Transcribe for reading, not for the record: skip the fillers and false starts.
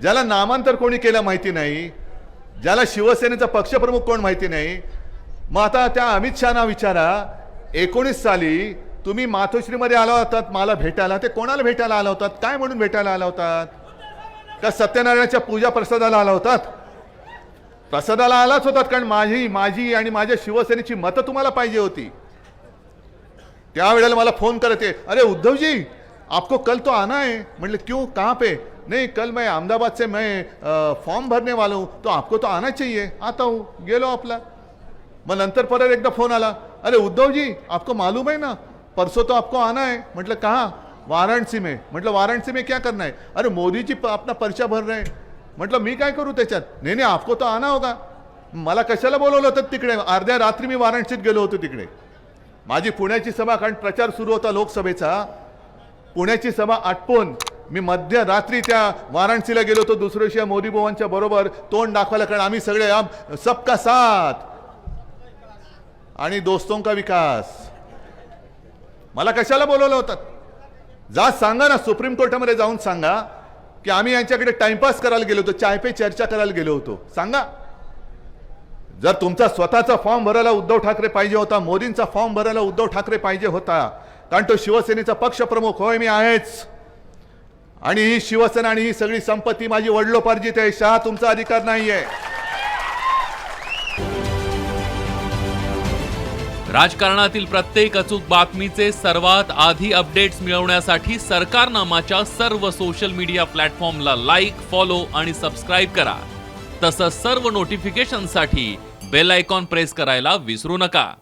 ज्याला नामांतर कोणी केलं माहिती नाही, ज्याला शिवसेनेचा पक्षप्रमुख कोण माहिती नाही. मग आता त्या अमित शहाना विचारा, 19 साली तुम्ही मातोश्रीमध्ये आला होतात मला भेटायला, ते कोणाला भेटायला आला होतात, काय म्हणून भेटायला आला होतात? का सत्यनारायणाच्या पूजा प्रसादाला आला होतात? प्रसादाला आलाच होतात, कारण माझी आणि माझ्या शिवसेनेची मतं तुम्हाला पाहिजे होती. त्यावेळेला मला फोन करते, अरे उद्धव जी आपको कल तो आना है. म्हटलं क्यों, कहाँ पे? नहीं कल मैं अहमदाबाद से मैं फॉर्म भरने वाला हूँ, तो आपको तो आना चाहिए. आता हूँ. गेलो आपला. मग नंतर परत एकदा फोन आला, अरे उद्धव जी आपको मालूम है ना परसों तो आपको आना है. म्हटलं कहाँ? वाराणसी में. म्हटलं वाराणसी में क्या करना है? अरे मोदी जी अपना पर्चा भर रहे हैं. म्हटलं मी काय करू त्याच्यात? नाही नाही आपको तो आना होगा. मला कशाला बोलवलं होतं तिकडे? अर्ध्या रात्री मी वाराणसीत गेलो होतो तिकडे. माझी पुण्याची सभा, कारण प्रचार सुरू होता लोकसभेचा, पुण्याची सभा आटपून मी मध्यरात्री त्या वाराणसीला गेलो होतो. दुसऱ्या दिवशी मोदी बुवांच्या बरोबर तोंड दाखवायला, कारण आम्ही सगळे सबका साथ आणि दोस्तों का विकास. मला कशाला बोलवलं होतं? जा सांगा ना, सुप्रीम कोर्टामध्ये जाऊन सांगा की आम्ही यांच्याकडे टाइमपास करायला गेलो होतो, चाय पे चर्चा करायला गेलो होतो. सांगा. जर तुमचा स्वतःचा फॉर्म भरायला उद्धव ठाकरे पाहिजे होता, मोदींचा फॉर्म भरायला उद्धव ठाकरे पाहिजे होता, कारण तो शिवसेनेचा पक्षप्रमुख होय, मी आहेच. आणि ही शिवसेना आणि ही सगळी संपत्ती माझी वडिलोपार्जित आहे. शहा तुमचा अधिकार नाहीये. राजकारणातील प्रत्येक अचूक बातमीचे सर्वात आधी अपडेट्स मिळवण्यासाठी सरकारनामाच्या सर्व सोशल मीडिया प्लॅटफॉर्मला लाईक, फॉलो आणि सबस्क्राईब करा. तसंच सर्व नोटिफिकेशनसाठी बेल आयकॉन प्रेस करायला विसरू नका.